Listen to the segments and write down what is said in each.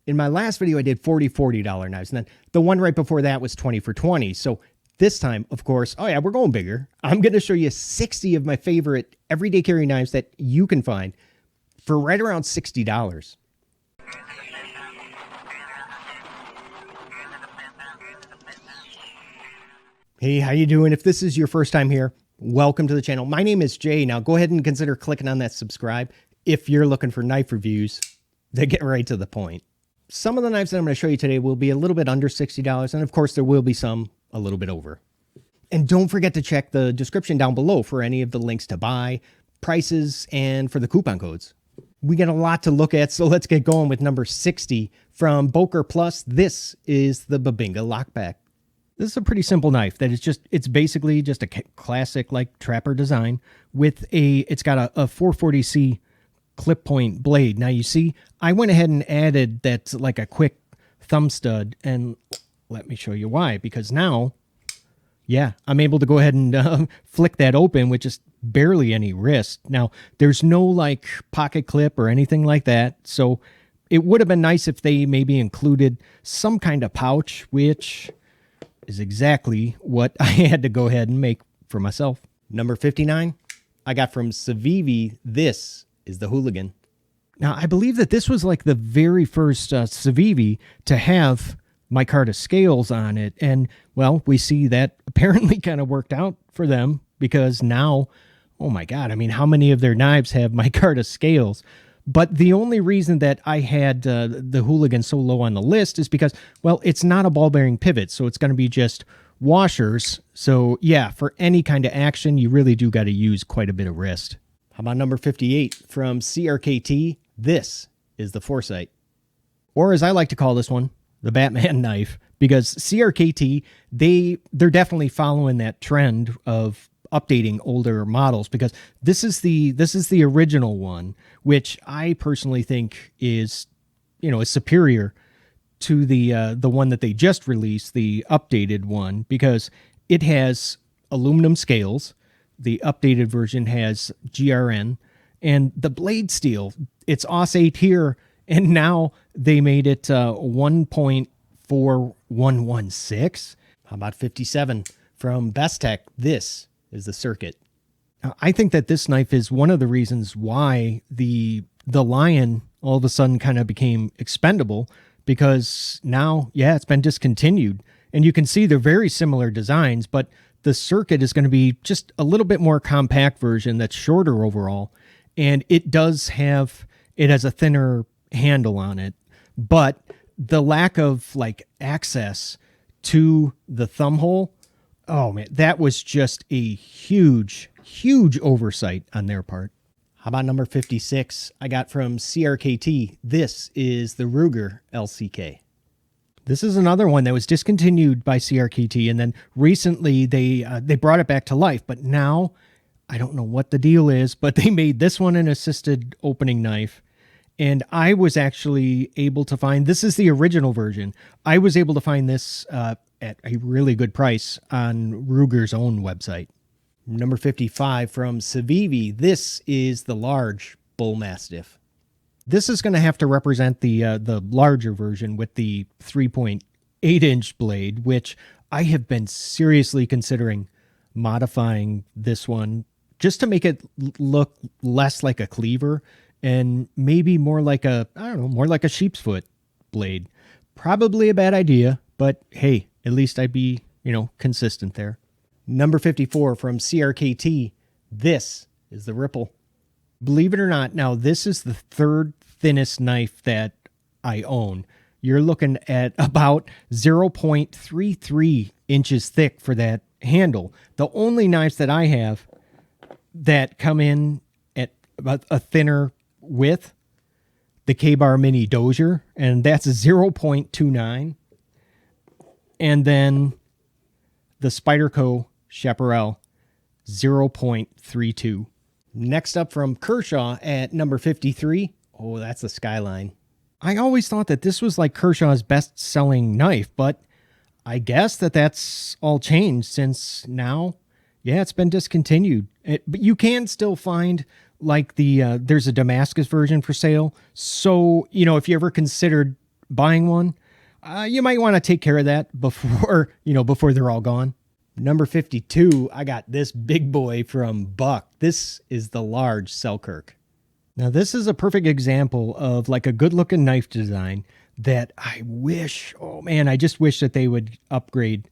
In my last video, I did $40 knives, and then the one right before that was 20 for 20. So this time, of course, oh yeah, we're going bigger. I'm going to show you 60 of my favorite everyday carry knives that you can find for right around $60. Hey, how you doing? If this is your first time here, welcome to the channel. My name is Jay. Now go ahead and consider clicking on that subscribe if you're looking for knife reviews that get right to the point. Some of the knives that I'm going to show you today will be a little bit under $60, and of course there will be some a little bit over. And don't forget to check the description down below for any of the links to buy, prices, and for the coupon codes. We got a lot to look at, so let's get going with number 60 from Boker Plus. This is the Babinga Lockback. This is a pretty simple knife that it's basically just a classic like trapper design with it's got a 440C clip point blade. Now you see, I went ahead and added that like a quick thumb stud, and let me show you why. Because now, yeah, I'm able to go ahead and flick that open with just barely any wrist. Now there's no like pocket clip or anything like that, so it would have been nice if they maybe included some kind of pouch, which is exactly what I had to go ahead and make for myself. Number 59, I got from Savi. This is the Hooligan. Now, I believe that this was like the very first Savi to have micarta scales on it. And, well, we see that apparently kind of worked out for them because now, oh my God, I mean, how many of their knives have micarta scales? But the only reason that I had the Hooligan so low on the list is because, well, it's not a ball bearing pivot, so it's going to be just washers. So yeah, for any kind of action, you really do got to use quite a bit of wrist. How about number 58 from CRKT? This is the Foresight. Or as I like to call this one, the Batman knife, because CRKT, they're definitely following that trend of updating older models, because this is the original one, which I personally think is superior to the one that they just released, the updated one, because it has aluminum scales. The updated version has GRN, and the blade steel, it's AUS-8 here, and now they made it 1.4116. How about 57 from Bestek? This is the Circuit. Now, I think that this knife is one of the reasons why the Lion all of a sudden kind of became expendable, because now, yeah, it's been discontinued. And you can see they're very similar designs, but the Circuit is going to be just a little bit more compact version that's shorter overall. And it has a thinner handle on it, but the lack of like access to the thumb hole, oh man, that was just a huge, huge oversight on their part. How about number 56? I got from CRKT. This is the Ruger LCK. This is another one that was discontinued by CRKT, and then recently they brought it back to life. But now, I don't know what the deal is, but they made this one an assisted opening knife. And I was actually able to find, this is the original version. I was able to find this at a really good price on Ruger's own website. Number 55 from Savi. This is the large Bull Mastiff. This is going to have to represent the larger version with the 3.8-inch blade, which I have been seriously considering modifying this one just to make it look less like a cleaver and maybe more like more like a sheep's foot blade. Probably a bad idea, but hey, at least I'd be, consistent there. Number 54 from CRKT. This is the Ripple. Believe it or not, now this is the third thinnest knife that I own. You're looking at about 0.33 inches thick for that handle. The only knives that I have that come in at about a thinner width, the K-Bar Mini Dozier, and that's a 0.29. And then the Spyderco Chaparral, 0.32. Next up from Kershaw at number 53. Oh, that's the Skyline. I always thought that this was like Kershaw's best-selling knife, but I guess that's all changed since now, yeah, it's been discontinued. But you can still find like there's a Damascus version for sale. So, if you ever considered buying one, you might want to take care of that before, before they're all gone. Number 52, I got this big boy from Buck. This is the large Selkirk. Now, this is a perfect example of like a good-looking knife design that I just wish that they would upgrade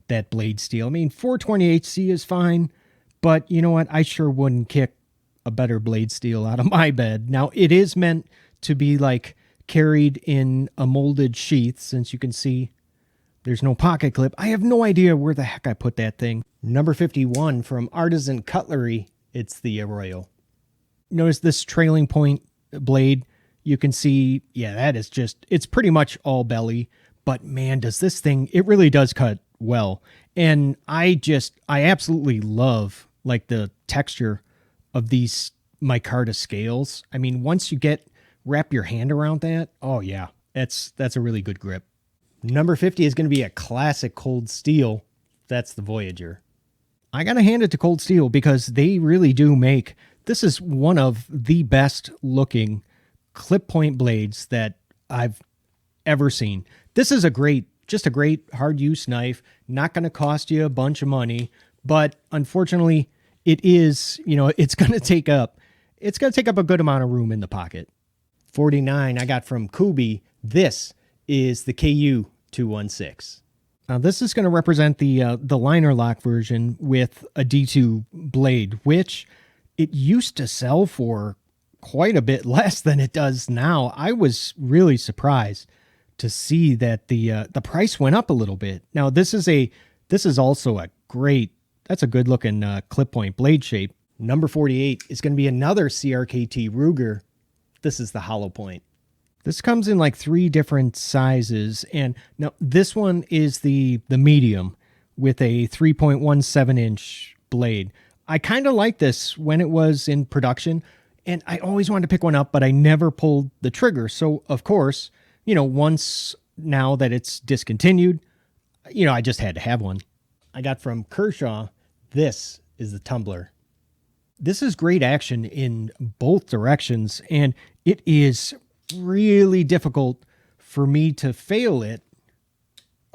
that blade steel. I mean, 420HC is fine, but you know what? I sure wouldn't kick a better blade steel out of my bed. Now, it is meant to be like carried in a molded sheath, since you can see there's no pocket clip. I have no idea where the heck I put that thing. Number 51 from Artisan Cutlery. It's the Arroyo. Notice this trailing point blade. You can see, that is it's pretty much all belly. But man, does this thing, it really does cut well. And I absolutely love like the texture of these micarta scales. I mean, once you wrap your hand around that, oh yeah, that's a really good grip. Number 50 is going to be a classic Cold Steel. That's the Voyager. I got to hand it to Cold Steel because they really do make, this is one of the best looking clip point blades that I've ever seen. This is just a great hard use knife, not going to cost you a bunch of money, but unfortunately it is, it's going to take up a good amount of room in the pocket. 49 I got from Kuby. This is the Ku216. Now this is going to represent the liner lock version with a D2 blade, which it used to sell for quite a bit less than it does now. I was really surprised to see that the price went up a little bit. Now this is also that's a good looking clip point blade shape. Number 48 is going to be another CRKT Ruger. This is the hollow point. This comes in like 3 different sizes, and now this one is the medium with a 3.17 inch blade. I kind of like this when it was in production, and I always wanted to pick one up, but I never pulled the trigger. So of course, once now that it's discontinued, I just had to have one. I got from Kershaw, this is the Tumbler. This is great action in both directions, and it is really difficult for me to fail it.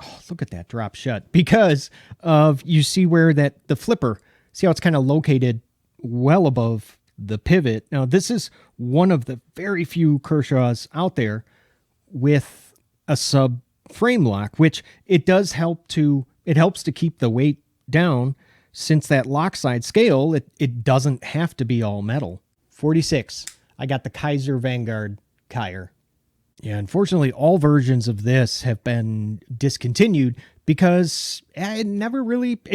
Oh, look at that drop shut, because of, you see where the flipper, see how it's kind of located well above the pivot. Now this is one of the very few Kershaws out there with a sub frame lock, which it helps to keep the weight down, since that lock side scale, it doesn't have to be all metal. 46 I got the Kizer Vanguard Kyre. Yeah, unfortunately, all versions of this have been discontinued because it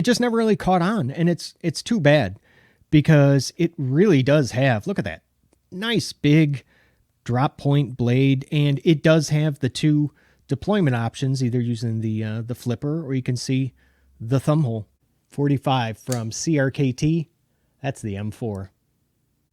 just never really caught on, and it's too bad, because it really does have, look at that, nice big drop point blade, and it does have the 2 deployment options, either using the flipper, or you can see the thumb hole. 45 from CRKT, that's the M4.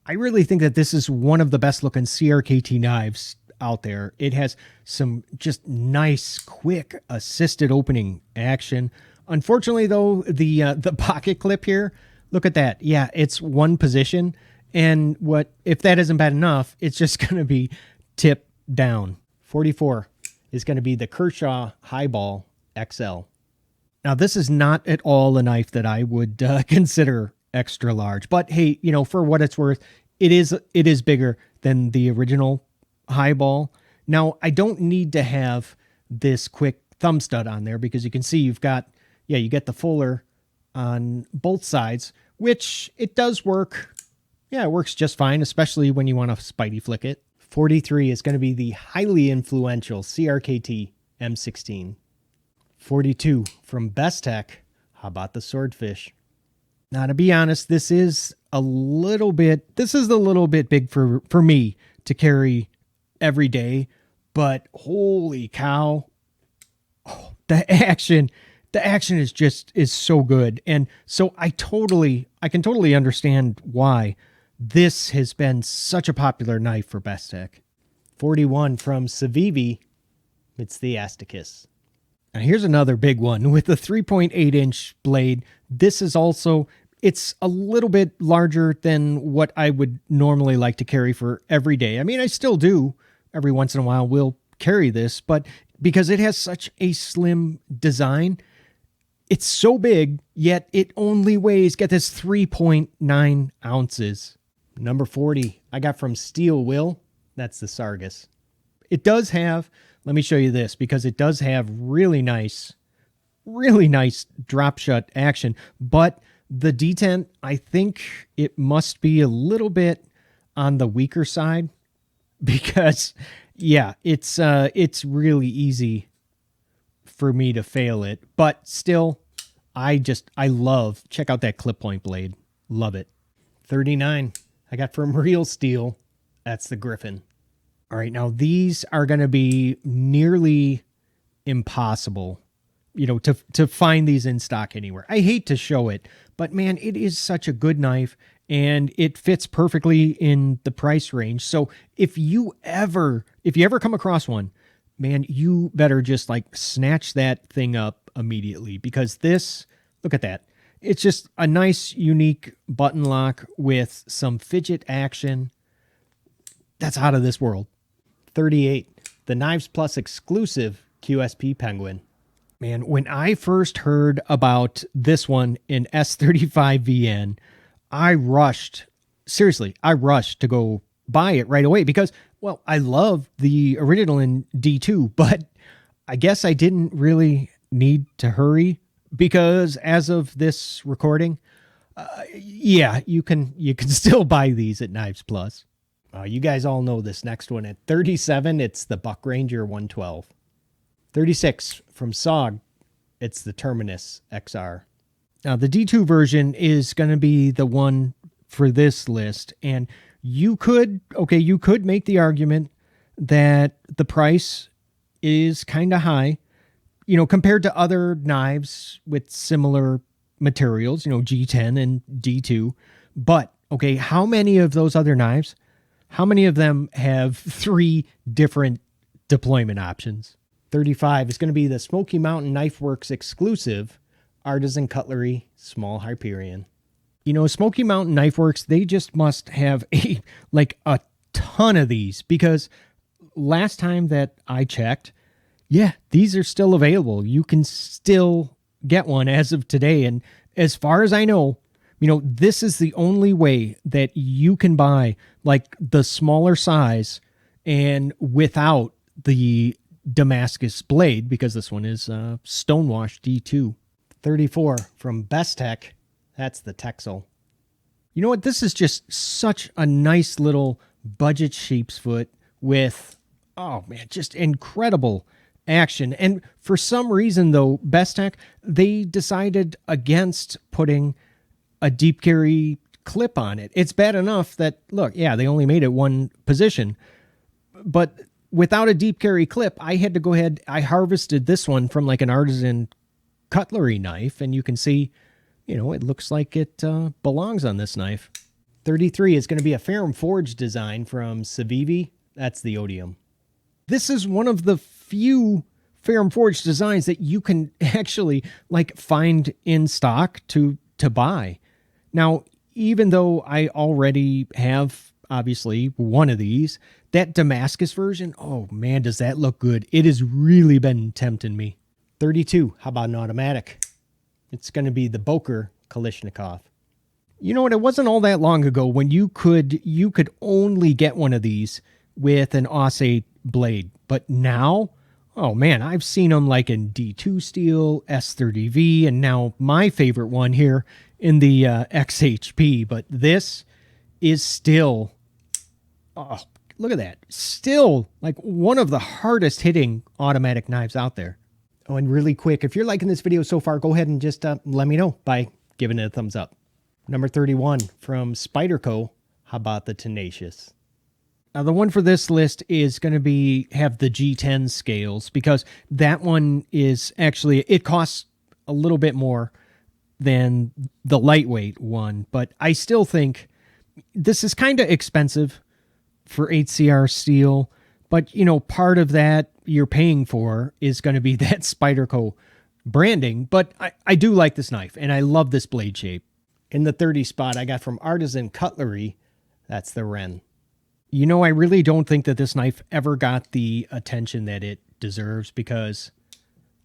I really think that this is one of the best looking CRKT knives out there. It has some just nice, quick, assisted opening action. Unfortunately, though, the pocket clip here, look at that. Yeah, it's one position, and if that isn't bad enough, it's just going to be tip down. 44 is going to be the Kershaw Highball XL. Now, this is not at all a knife that I would consider extra large, but hey, for what it's worth, it is bigger than the original Highball. Now, I don't need to have this quick thumb stud on there, because you can see you get the fuller on both sides, which it does work. Yeah, it works just fine, especially when you want to Spidey flick it. 43 is going to be the highly influential CRKT M16. 42 from Bestek. How about the Swordfish? Now, to be honest, this is a little bit big for me to carry every day, but holy cow, the action is so good. And so I can totally understand why this has been such a popular knife for Bestek. 41 from Savvi, it's the Asticus. Now here's another big one with the 3.8 inch blade. This is also, it's a little bit larger than what I would normally like to carry for every day. I mean, I still do every once in a while. We'll carry this, but because it has such a slim design, it's so big, yet it only weighs, get this, 3.9 ounces. Number 40, I got from Steel Will. That's the Sargus. It does have, let me show you this, because it does have really nice drop shut action, but the detent, I think it must be a little bit on the weaker side, because yeah, it's really easy for me to fail it, but still, I love, check out that clip point blade. Love it. 39, I got from Real Steel. That's the Griffin. All right, now these are going to be nearly impossible, to find these in stock anywhere. I hate to show it, but man, it is such a good knife, and it fits perfectly in the price range. So if you ever come across one, man, you better just like snatch that thing up immediately, because this, look at that. It's just a nice, unique button lock with some fidget action. That's out of this world. 38, the Knives Plus exclusive QSP Penguin. Man, when I first heard about this one in S35VN, I rushed to go buy it right away because, well, I love the original in D2, but I guess I didn't really need to hurry because as of this recording, yeah, you can still buy these at Knives Plus. You guys all know this next one. At 37, it's the Buck Ranger 112. 36, from SOG, it's the Terminus XR. Now, the D2 version is going to be the one for this list, and you could make the argument that the price is kind of high, compared to other knives with similar materials, G10 and D2. But, okay, how many of those other knives, how many of them have 3 different deployment options? 35 is going to be the Smoky Mountain Knife Works exclusive Artisan Cutlery Small Hyperion. Smoky Mountain Knife Works, they just must have a ton of these, because last time that I checked, yeah, these are still available. You can still get one as of today. And as far as I know, this is the only way that you can buy the smaller size and without the Damascus blade, because this one is Stonewash D2. 34 from Bestek. That's the Texel. You know what? This is just such a nice little budget sheepsfoot with, oh man, just incredible action. And for some reason, though, Bestek, they decided against putting a deep carry clip on it. It's bad enough that, look, yeah, they only made it one position, but without a deep carry clip, I had to go ahead. I harvested this one from an Artisan Cutlery knife, and you can see, it looks like it belongs on this knife. 33 is going to be a Ferrum Forge design from Savvi. That's the Odium. This is one of the few Ferrum Forge designs that you can actually find in stock to buy. Now, even though I already have obviously one of these, that Damascus version, oh man, does that look good. It has really been tempting me. 32, how about an automatic? It's going to be the Boker Kalishnikov. You know what? It wasn't all that long ago when you could only get one of these with an AUS-8 blade. But now, oh man, I've seen them in D2 steel, S30V, and now my favorite one here in the XHP. But this is still, oh, look at that. Still one of the hardest hitting automatic knives out there. Oh, and really quick, if you're liking this video so far, go ahead and just let me know by giving it a thumbs up. Number 31 from Spyderco, how about the Tenacious? Now, the one for this list is going to have the G10 scales, because that one is actually, it costs a little bit more than the lightweight one, but I still think this is kind of expensive for 8CR steel, but part of that you're paying for is going to be that Spyderco branding. But I do like this knife, and I love this blade shape. In the 30 spot, I got from Artisan Cutlery. That's the Ren. You know, I really don't think that this knife ever got the attention that it deserves because,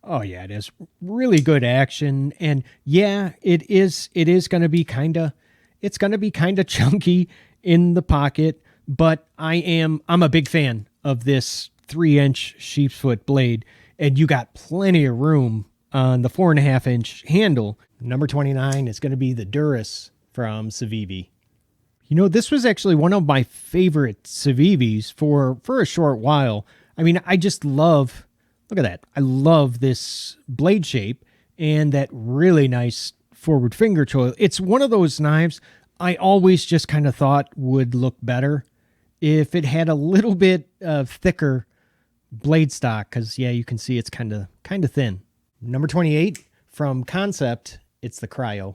oh yeah, it is really good action. And yeah, it is going to be it's going to be kind of chunky in the pocket, but I'm a big fan of this 3-inch sheepsfoot blade, and you got plenty of room on the 4.5-inch handle. Number 29 is going to be the Durus from Civivi. You know, this was actually one of my favorite Civivis for a short while. I mean, I just love, look at that. I love this blade shape and that really nice forward finger choil. It's one of those knives I always just kind of thought would look better if it had a little bit of thicker blade stock, because yeah, you can see it's kind of thin. Number 28 from Concept, it's the Cryo.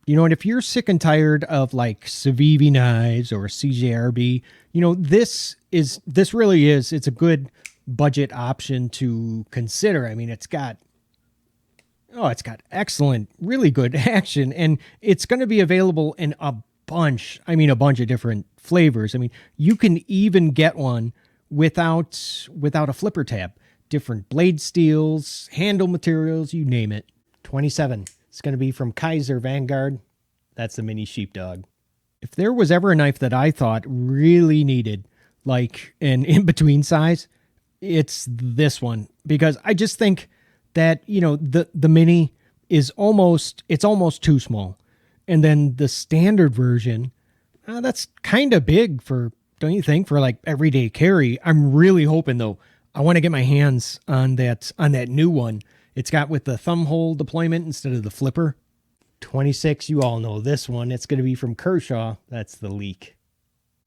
You know, and if you're sick and tired of like Civivi knives or CJRB, you know, this really is, it's a good budget option to consider. I mean, it's got excellent, really good action, and it's going to be available in a bunch of different flavors. I mean, you can even get one without a flipper tab, different blade steels, handle materials, you name it. 27. It's going to be from Kizer Vanguard. That's the mini sheepdog. If there was ever a knife that I thought really needed like an in-between size, it's this one, because I just think that, you know, the mini is almost too small. And then the standard version, that's kind of big for, don't you think, for like everyday carry. I'm really hoping though, I want to get my hands on that new one. It's got with the thumb hole deployment instead of the flipper. 26, you all know this one. It's going to be from Kershaw. That's the Leak.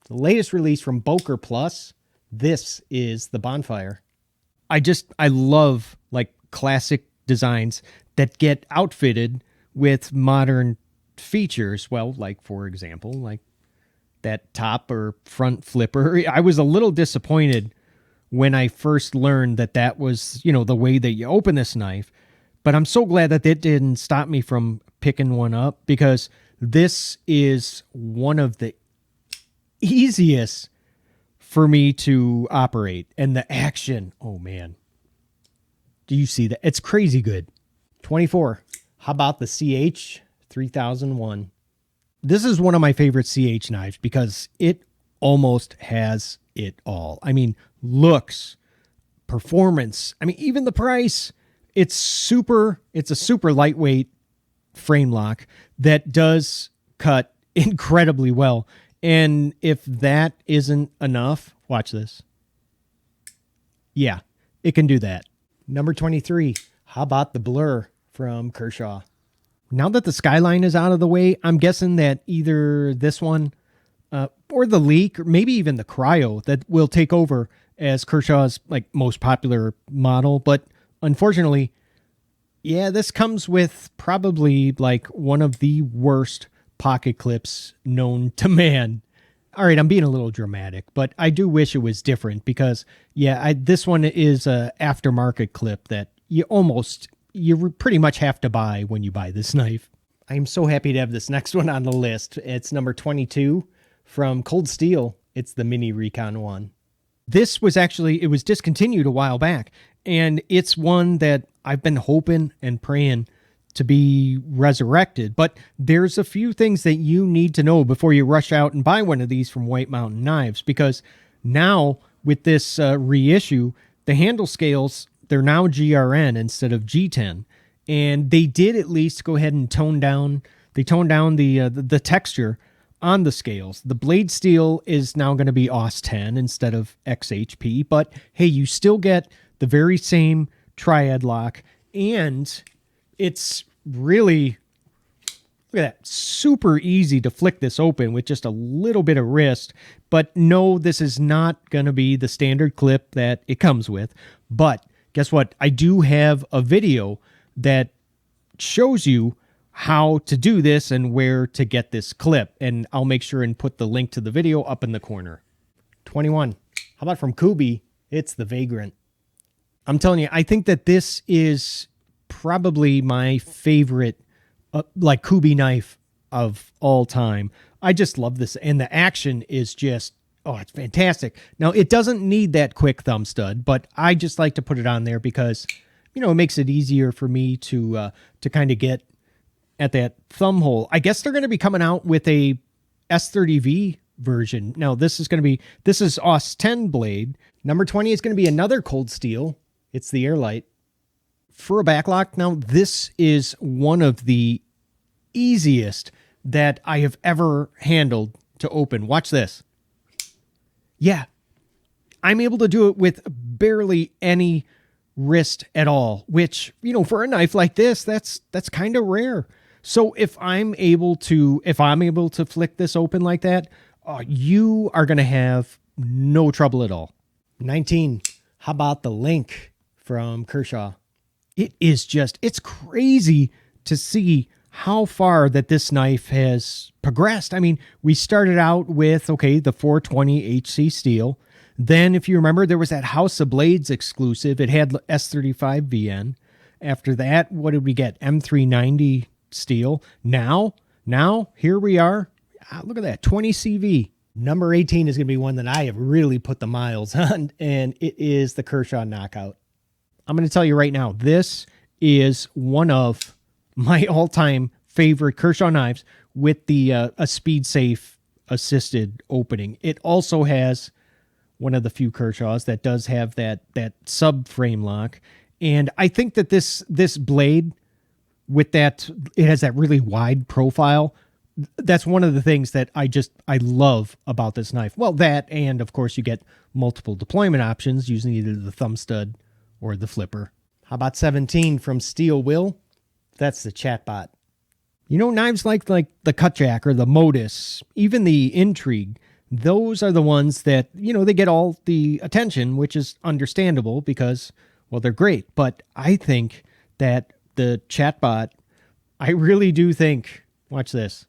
The latest release from Boker Plus. This is the Bonfire. I love like classic designs that get outfitted with modern features. Well, like for example, like that top or front flipper. I was a little disappointed when I first learned that was, you know, the way that you open this knife. But I'm so glad that it didn't stop me from picking one up, because this is one of the easiest for me to operate. And the action, oh man. Do you see that? It's crazy good. 24. How about the CH 3001? This is one of my favorite CH knives because it almost has it all. I mean, looks, performance, I mean, even the price. It's a super lightweight frame lock that does cut incredibly well. And if that isn't enough, watch this. Yeah, it can do that. Number 23, how about the Blur from Kershaw? Now that the Skyline is out of the way, I'm guessing that either this one or the Leak, or maybe even the Cryo, that will take over as Kershaw's like most popular model. But unfortunately, yeah, this comes with probably like one of the worst pocket clips known to man. All right, I'm being a little dramatic, but I do wish it was different because, yeah, this one is a aftermarket clip that you pretty much have to buy when you buy this knife. I'm so happy to have this next one on the list. It's number 22 from Cold Steel. It's the Mini Recon 1. This was it was discontinued a while back, and it's one that I've been hoping and praying to be resurrected. But there's a few things that you need to know before you rush out and buy one of these from White Mountain Knives, because now with this reissue, the handle scales, they're now GRN instead of G10. And they did at least go ahead and tone down the texture on the scales. The blade steel is now going to be AUS 10 instead of XHP, but hey, you still get the very same triad lock, and it's really, look at that, super easy to flick this open with just a little bit of wrist. But no, this is not going to be the standard clip that it comes with. But guess what? I do have a video that shows you how to do this and where to get this clip, and I'll make sure and put the link to the video up in the corner. 21. How about from Kuby? It's the Vagrant. I'm telling you, I think that this is probably my favorite like Kuby knife of all time. I just love this, and the action is just Oh, it's fantastic. Now, it doesn't need that quick thumb stud, but I just like to put it on there because, you know, it makes it easier for me to kind of get at that thumb hole. I guess they're going to be coming out with a S30V version. Now, this is OS 10 blade. Number 20 is going to be another cold steel. It's the Airlight. For a backlock, now, this is one of the easiest that I have ever handled to open. Watch this. Yeah, I'm able to do it with barely any wrist at all, which, you know, for a knife like this, that's kind of rare. So if I'm able to flick this open like that, you are going to have no trouble at all. 19. How about the Link from Kershaw? It's crazy to see how far that this knife has progressed. I mean, we started out with, okay, the 420 HC steel. Then, if you remember, there was that House of Blades exclusive. It had S35 VN. After that, what did we get? M390 steel. Now, here we are. Look at that, 20 CV. Number 18 is going to be one that I have really put the miles on, and it is the Kershaw Knockout. I'm going to tell you right now, this is one of my all-time favorite Kershaw knives with the a speed safe assisted opening. It also has one of the few Kershaws that does have that subframe lock, and I think that this blade with that, it has that really wide profile. That's one of the things that I love about this knife. Well, that, and of course you get multiple deployment options using either the thumb stud or the flipper. How about 17 from Steel Will? That's the Chatbot. You know, knives like the Cutjack or the Modus, even the Intrigue, those are the ones that, you know, they get all the attention, which is understandable because, well, they're great. But I think that the Chatbot, I really do think, watch this,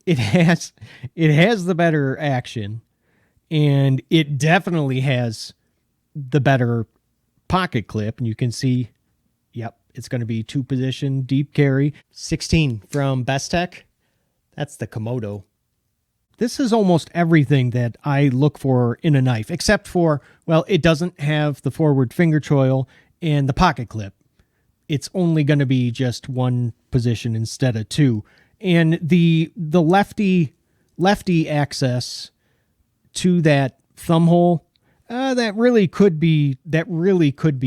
it has the better action, and it definitely has the better pocket clip, and you can see, yep, it's going to be 2-position deep carry. 16 from Bestek. That's the Komodo. This is almost everything that I look for in a knife, except for, well, it doesn't have the forward finger choil and the pocket clip. It's only going to be just one position instead of two. And the lefty access to that thumb hole, that really could be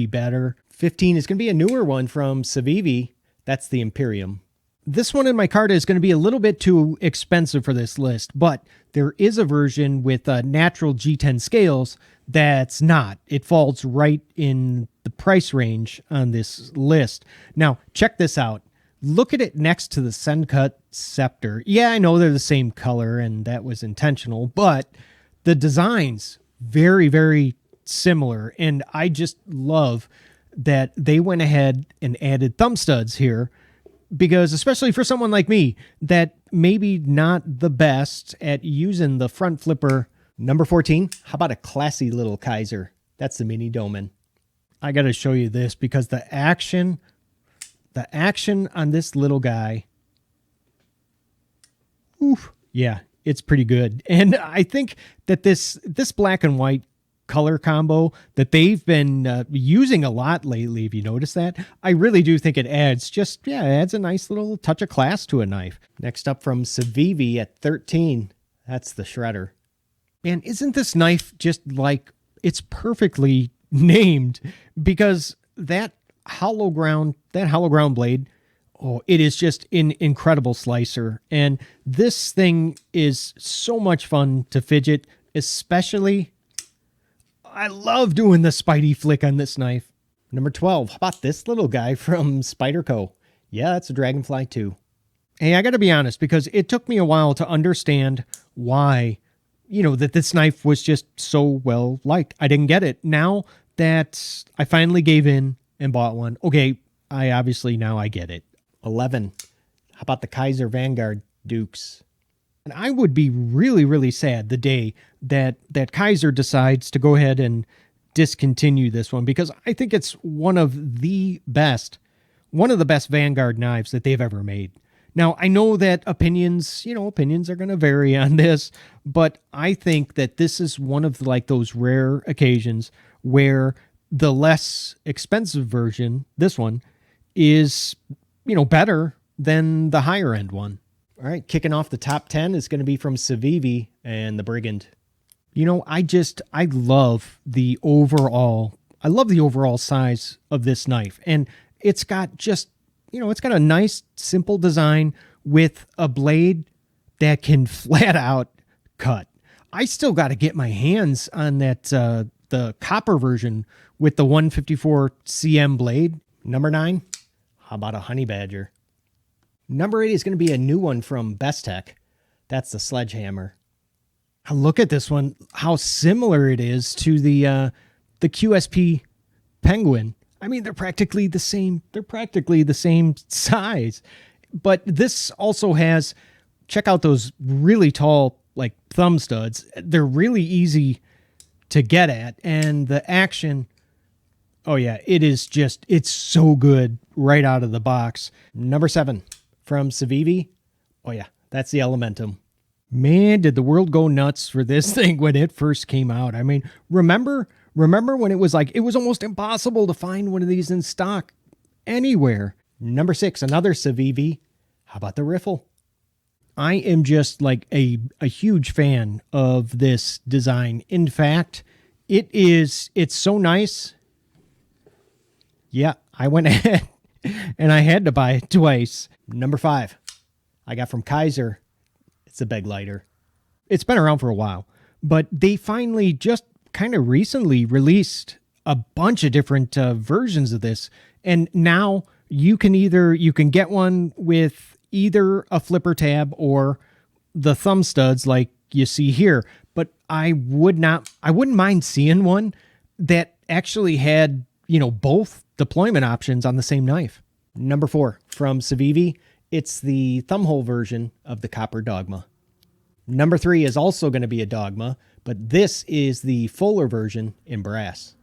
better. 15 is going to be a newer one from Savey. That's the Imperium. This one in my cart is going to be a little bit too expensive for this list, but there is a version with natural G10 scales that's not. It falls right in the price range on this list. Now, check this out. Look at it next to the Sencut Scepter. Yeah, I know they're the same color, and that was intentional, but the design's very, very similar, and I just love that they went ahead and added thumb studs here, because especially for someone like me that maybe not the best at using the front flipper. Number 14, how about a classy little Kizer? That's the Mini Doman. I got to show you this because the action on this little guy, oof, yeah, it's pretty good. And I think that this black and white color combo that they've been using a lot lately, if you notice that, I really do think it adds a nice little touch of class to a knife. Next up from Savey at 13, that's the Shredder. Man, isn't this knife just like, it's perfectly named, because that hollow ground blade, oh, it is just an incredible slicer. And this thing is so much fun to fidget, especially, I love doing the Spidey flick on this knife. Number 12, how about this little guy from Spyderco? Yeah, that's a Dragonfly too. Hey, I got to be honest, because it took me a while to understand why, you know, that this knife was just so well liked. I didn't get it. Now that I finally gave in and bought one, okay, now I get it. 11, how about the Kizer Vanguard Dukes? And I would be really, really sad the day that Kizer decides to go ahead and discontinue this one, because I think it's one of the best Vanguard knives that they've ever made. Now, I know that opinions are going to vary on this, but I think that this is one of like those rare occasions where the less expensive version, this one, is, better than the higher end one. All right, kicking off the top 10 is going to be from Savy and the Brigand. I love the overall size of this knife. And it's got just, it's got a nice, simple design with a blade that can flat out cut. I still got to get my hands on that, the copper version with the 154 cm blade. Number 9, how about a Honey Badger? Number 8 is going to be a new one from Bestek. That's the Sledgehammer. Look at this one, how similar it is to the QSP Penguin. I mean, they're practically the same. They're practically the same size. But this also has, check out those really tall, like, thumb studs. They're really easy to get at. And the action, oh yeah, it's so good right out of the box. Number 7 from Savy. Oh yeah, that's the Elementum. Man, did the world go nuts for this thing when it first came out. I mean, remember when it was almost impossible to find one of these in stock anywhere. Number 6, another Savy. How about the Ripple? I am just like a huge fan of this design. In fact, it's so nice. Yeah, I went ahead and I had to buy it twice. Number 5, I got from Kizer. It's a beg lighter. It's been around for a while, but they finally just kind of recently released a bunch of different versions of this. And now you can get one with either a flipper tab or the thumb studs like you see here. But I wouldn't mind seeing one that actually had, both deployment options on the same knife. Number 4 from Savy. It's the thumbhole version of the copper Dogma. Number 3 is also going to be a Dogma, but this is the fuller version in brass.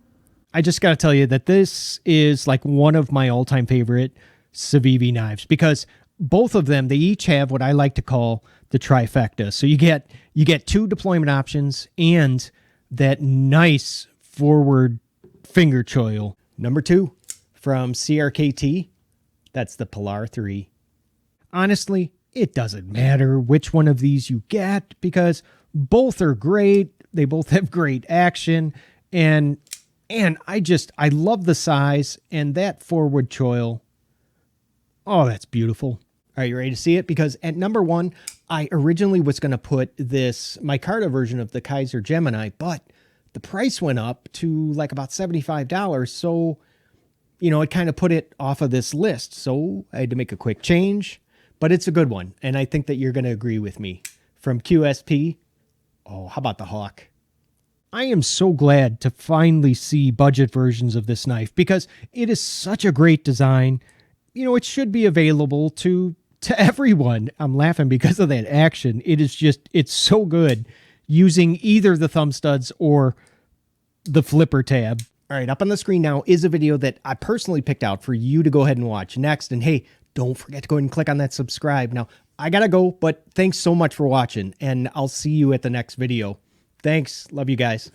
I just got to tell you that this is like one of my all-time favorite Savy knives because both of them, they each have what I like to call the trifecta. So you get 2 deployment options and that nice forward finger choil. Number 2 from CRKT, that's the Pilar 3. Honestly, it doesn't matter which one of these you get because both are great. They both have great action. And I love the size and that forward choil. Oh, that's beautiful. Are you ready to see it? Because at number 1, I originally was going to put this micarta version of the Kizer Gemini, but the price went up to like about $75. So, it kind of put it off of this list. So I had to make a quick change. But it's a good one, and I think that you're going to agree with me. From QSP, oh, how about the Hawk? I am so glad to finally see budget versions of this knife because it is such a great design. It should be available to everyone. I'm laughing because of that action. It's so good using either the thumb studs or the flipper tab. All right, up on the screen now is a video that I personally picked out for you to go ahead and watch next. And hey, don't forget to go ahead and click on that subscribe. Now, I gotta go, but thanks so much for watching, and I'll see you at the next video. Thanks. Love you guys.